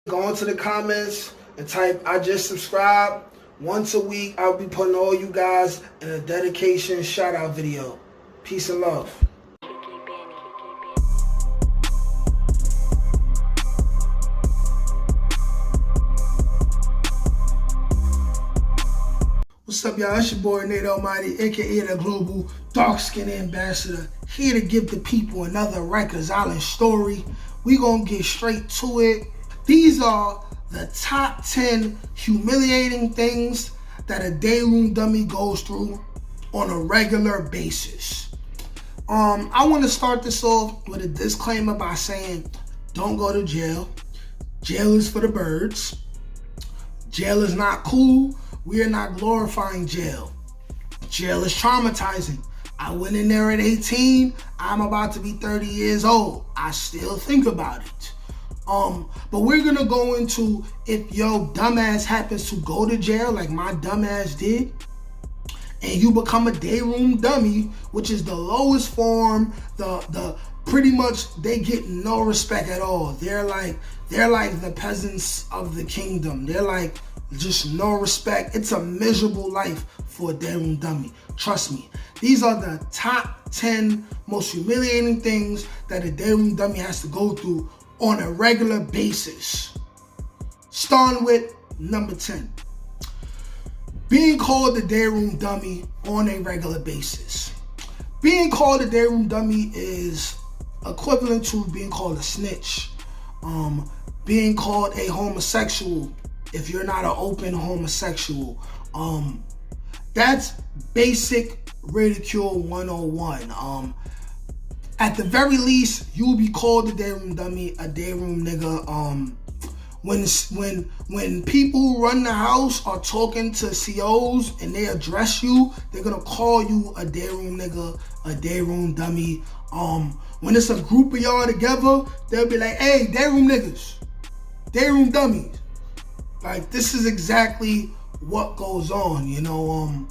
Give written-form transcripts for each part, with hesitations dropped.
Go into the comments and type I just subscribed. Once a week, I'll be putting all you guys in a dedication shout out video. Peace and love. What's up, y'all? It's your boy Nate Almighty, aka the Global Dark Skin Ambassador, here to give the people another Rikers Island story. We gonna get straight to it. These are the top 10 humiliating things that a Dayroom dummy goes through on a regular basis. I want to start this off with a disclaimer by saying, don't go to jail. Jail is for the birds. Jail is not cool. We are not glorifying jail. Jail is traumatizing. I went in there at 18. I'm about to be 30 years old. I still think about it. But we're gonna go into if your dumbass happens to go to jail like my dumbass did, and you become a Dayroom dummy, which is the lowest form, the pretty much they get no respect at all. They're like the peasants of the kingdom. They're like just no respect. It's a miserable life for a Dayroom dummy. Trust me. These are the top 10 most humiliating things that a Dayroom dummy has to go through on a regular basis. Starting with number 10. Being called a Dayroom dummy on a regular basis. Being called a Dayroom dummy is equivalent to being called a snitch. Being called a homosexual if you're not an open homosexual. That's basic ridicule 101. At the very least, you'll be called a Dayroom dummy, a Dayroom nigga. When people who run the house are talking to COs and they address you, they're gonna call you a Dayroom nigga, a Dayroom dummy. When it's a group of y'all together, they'll be like, hey, Dayroom niggas, Dayroom dummies. Like, this is exactly what goes on, you know.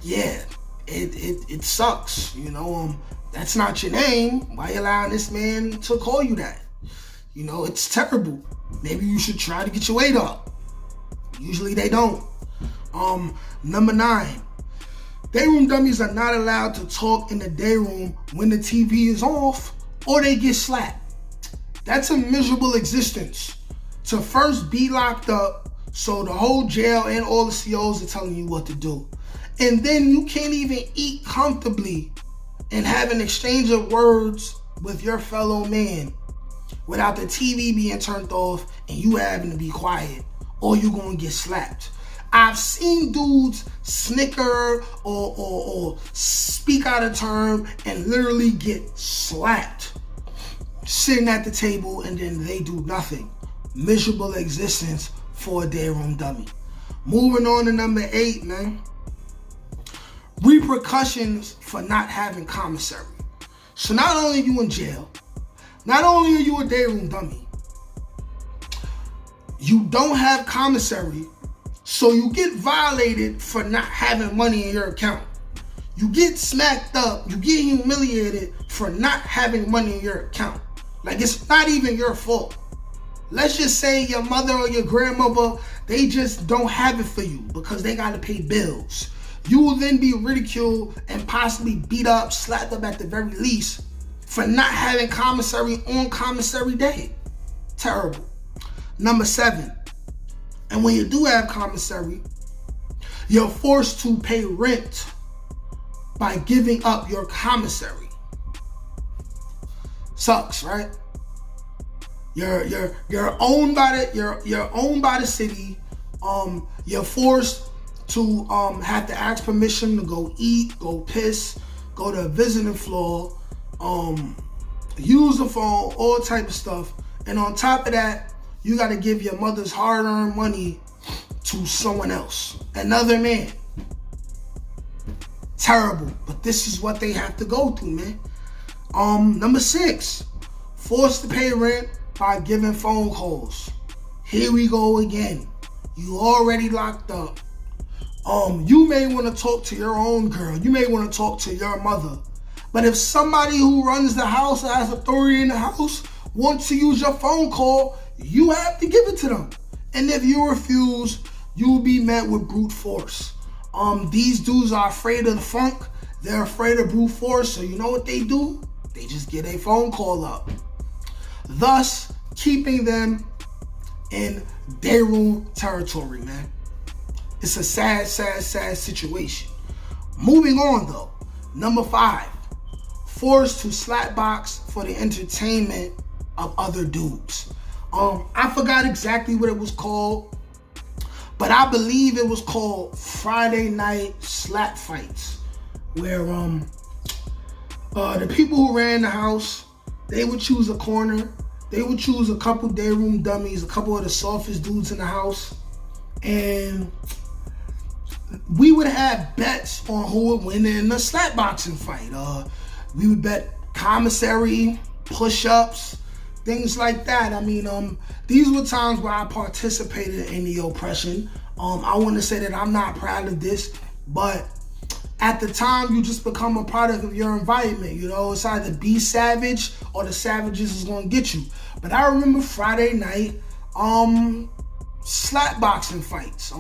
Yeah, it sucks, you know. That's not your name. Why you allowing this man to call you that? You know, it's terrible. Maybe you should try to get your weight up. Usually they don't. Number 9. Dayroom dummies are not allowed to talk in the dayroom when the TV is off or they get slapped. That's a miserable existence. To first be locked up, so the whole jail and all the COs are telling you what to do. And then you can't even eat comfortably and have an exchange of words with your fellow man without the TV being turned off and you having to be quiet, or you're gonna get slapped. I've seen dudes snicker or speak out of turn and literally get slapped sitting at the table, and then they do nothing. Miserable existence for a Dayroom dummy. Moving on to number 8, man. Repercussions for not having commissary. So not only are you in jail, not only are you a Dayroom dummy, you don't have commissary, so you get violated for not having money in your account. You get smacked up, you get humiliated for not having money in your account. Like, it's not even your fault. Let's just say your mother or your grandmother, they just don't have it for you because they gotta pay bills. You will then be ridiculed and possibly beat up, slapped up at the very least for not having commissary on commissary day. Terrible. Number 7. And when you do have commissary, you're forced to pay rent by giving up your commissary. Sucks, right? You're owned by the city. You're forced to have to ask permission to go eat, go piss, go to a visiting floor, use the phone, all type of stuff. And on top of that, you got to give your mother's hard-earned money to someone else, another man. Terrible, but this is what they have to go through, man. Number 6, forced to pay rent by giving phone calls. Here we go again. You already locked up. You may want to talk to your own girl. You may want to talk to your mother. But if somebody who runs the house, has authority in the house, wants to use your phone call, you have to give it to them. And if you refuse, you will be met with brute force. These dudes are afraid of the funk. They're afraid of brute force. So you know what they do? They just get a phone call up. Thus, keeping them in Dayroom territory, man. It's a sad, sad, sad situation. Moving on though. Number 5. Forced to slapbox for the entertainment of other dudes. I forgot exactly what it was called, but I believe it was called Friday Night Slap Fights, where the people who ran the house, they would choose a corner. They would choose a couple Dayroom dummies, a couple of the softest dudes in the house, and we would have bets on who would win in the slapboxing fight. We would bet Commissary, push-ups, things like that. I mean, these were times where I participated in the oppression. I want to say that I'm not proud of this, but at the time, you just become a product of your environment. You know, it's either be savage or the savages is going to get you. But I remember Friday night slapboxing fights.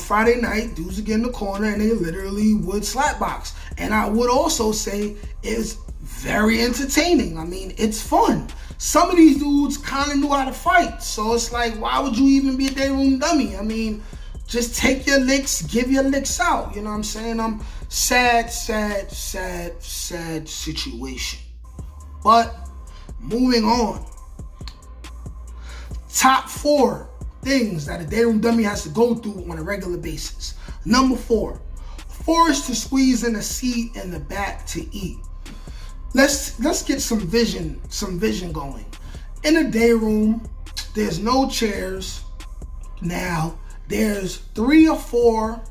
Friday night, dudes would get in the corner and they literally would slapbox. And I would also say it's very entertaining. I mean, it's fun. Some of these dudes kind of knew how to fight. So it's like, why would you even be a Dayroom dummy? I mean, just take your licks, give your licks out. You know what I'm saying? Sad, sad, sad, sad situation. But moving on. Top 4 things that a Dayroom dummy has to go through on a regular basis. Number 4, forced to squeeze in a seat in the back to eat. Let's get some vision going. In a Dayroom, there's no chairs. Now, there's 3 or 4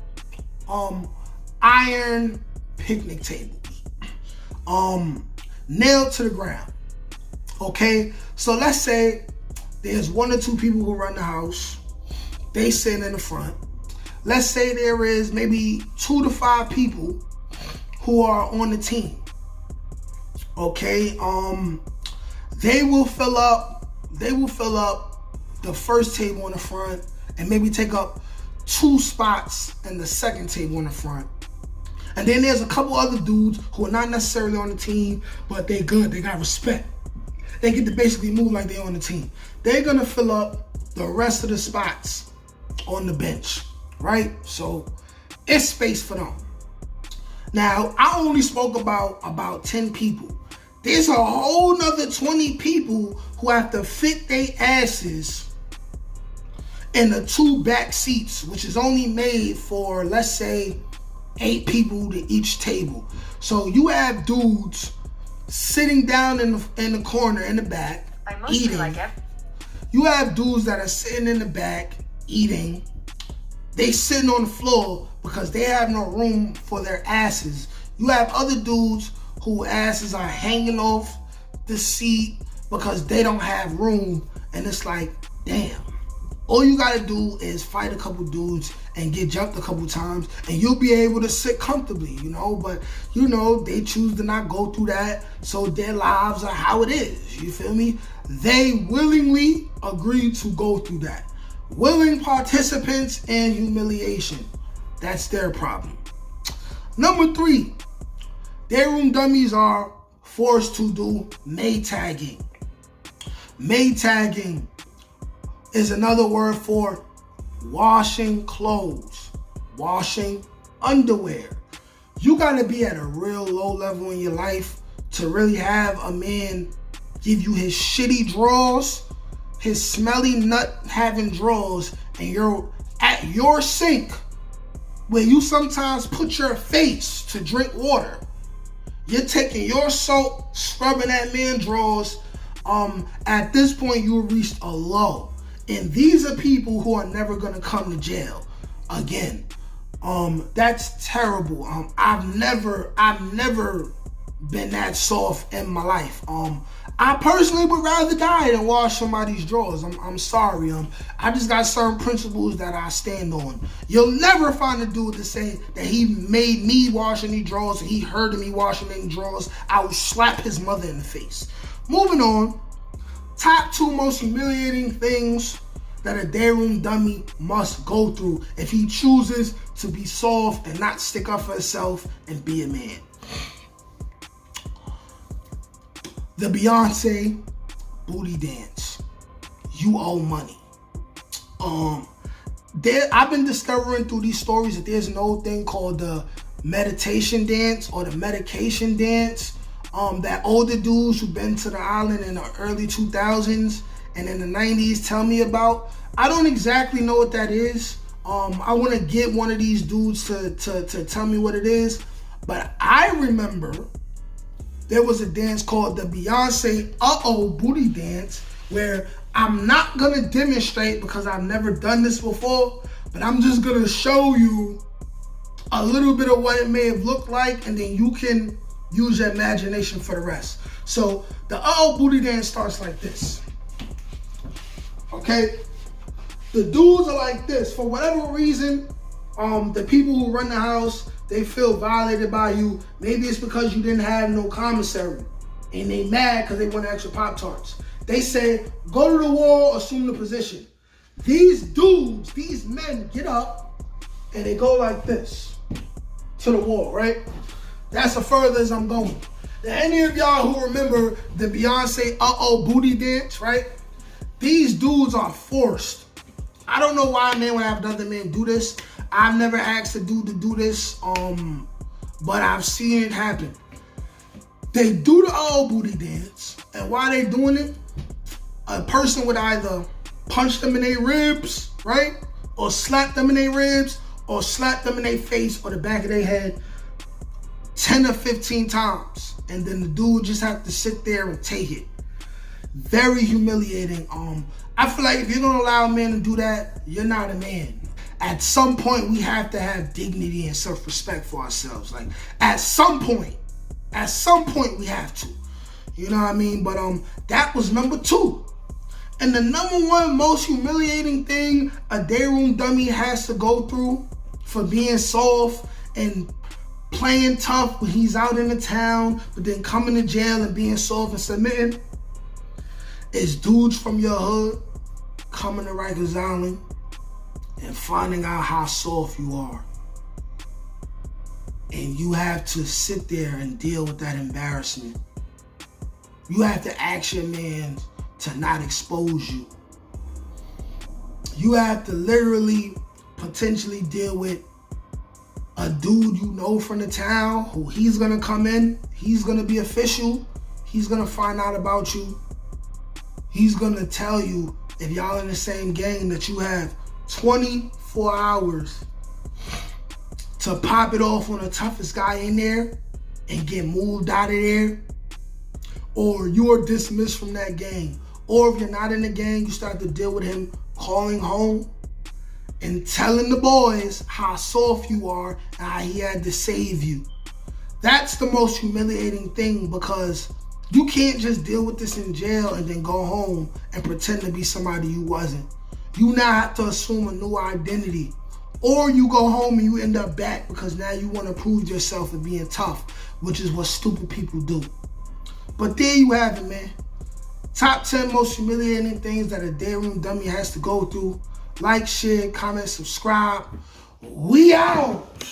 iron picnic tables nailed to the ground. Okay, so let's say there's 1 or 2 people who run the house. They sit in the front. Let's say there is maybe 2 to 5 people who are on the team. Okay, they will fill up the first table in the front and maybe take up 2 spots in the second table in the front. And then there's a couple other dudes who are not necessarily on the team, but they good, they got respect. They get to basically move like they're on the team. They're gonna fill up the rest of the spots on the bench, right? So it's space for them. Now, I only spoke about 10 people. There's a whole nother 20 people who have to fit their asses in the 2 back seats, which is only made for, let's say, 8 people to each table. So you have dudes sitting down in the corner in the back eating. Like it. You have dudes that are sitting in the back eating. They sitting on the floor because they have no room for their asses. You have other dudes whose asses are hanging off the seat because they don't have room. And it's like, damn. All you gotta do is fight a couple dudes and get jumped a couple times and you'll be able to sit comfortably, you know? But, you know, they choose to not go through that, so their lives are how it is, you feel me? They willingly agreed to go through that. Willing participants in humiliation. That's their problem. Number 3, Dayroom dummies are forced to do maid tagging. Maid tagging is another word for washing clothes, washing underwear. You gotta be at a real low level in your life to really have a man give you his shitty drawers, his smelly nut having drawers, and you're at your sink where you sometimes put your face to drink water. You're taking your soap, scrubbing that man's drawers. At this point, you reached a low. And these are people who are never gonna come to jail again. That's terrible. I've never been that soft in my life. I personally would rather die than wash somebody's drawers. I'm sorry. I just got certain principles that I stand on. You'll never find a dude to say that he made me wash any drawers, he heard of me washing any drawers. I would slap his mother in the face. Moving on. Top 2 most humiliating things that a Dayroom dummy must go through if he chooses to be soft and not stick up for himself and be a man. The Beyonce booty dance. You owe money. I've been discovering through these stories that there's an old thing called the meditation dance or the medication dance. That older dudes who've been to the island in the early 2000s and in the 90s tell me about. I don't exactly know what that is. I want to get one of these dudes to tell me what it is. But I remember there was a dance called the Beyonce Uh-Oh Booty Dance, where I'm not going to demonstrate because I've never done this before, but I'm just going to show you a little bit of what it may have looked like, and then you can use your imagination for the rest. So the Uh-Oh Booty Dance starts like this. Okay? The dudes are like this. For whatever reason, the people who run the house, they feel violated by you. Maybe it's because you didn't have no commissary and they mad because they want extra Pop-Tarts. They say, go to the wall, assume the position. These dudes, these men get up and they go like this to the wall, right? That's the furthest I'm going. Now, any of y'all who remember the Beyonce Uh-Oh Booty Dance, right? These dudes are forced. I don't know why a man would have other men do this. I've never asked a dude to do this, but I've seen it happen. They do the Uh-Oh Booty Dance, and while they doing it, a person would either punch them in their ribs, right? Or slap them in their ribs, or slap them in their face or the back of their head 10 or 15 times. And then the dude just have to sit there and take it. Very humiliating. I feel like if you're gonna allow a man to do that, you're not a man. At some point, we have to have dignity and self-respect for ourselves. Like, at some point we have to. You know what I mean? But that was number 2. And the number 1 most humiliating thing a Dayroom dummy has to go through for being soft and playing tough when he's out in the town, but then coming to jail and being soft and submitting, is dudes from your hood coming to Rikers Island and finding out how soft you are. And you have to sit there and deal with that embarrassment. You have to ask your man to not expose you. You have to literally potentially deal with a dude you know from the town who he's gonna come in, he's gonna be official, he's gonna find out about you, he's gonna tell you if y'all in the same gang that you have 24 hours to pop it off on the toughest guy in there and get moved out of there, or you're dismissed from that gang. Or if you're not in the gang, you start to deal with him calling home and telling the boys how soft you are and how he had to save you. That's the most humiliating thing, because you can't just deal with this in jail and then go home and pretend to be somebody you wasn't. You now have to assume a new identity. Or you go home and you end up back because now you want to prove yourself and being tough, which is what stupid people do. But there you have it, man. Top 10 most humiliating things that a Dayroom dummy has to go through. Like, share, comment, subscribe. We out.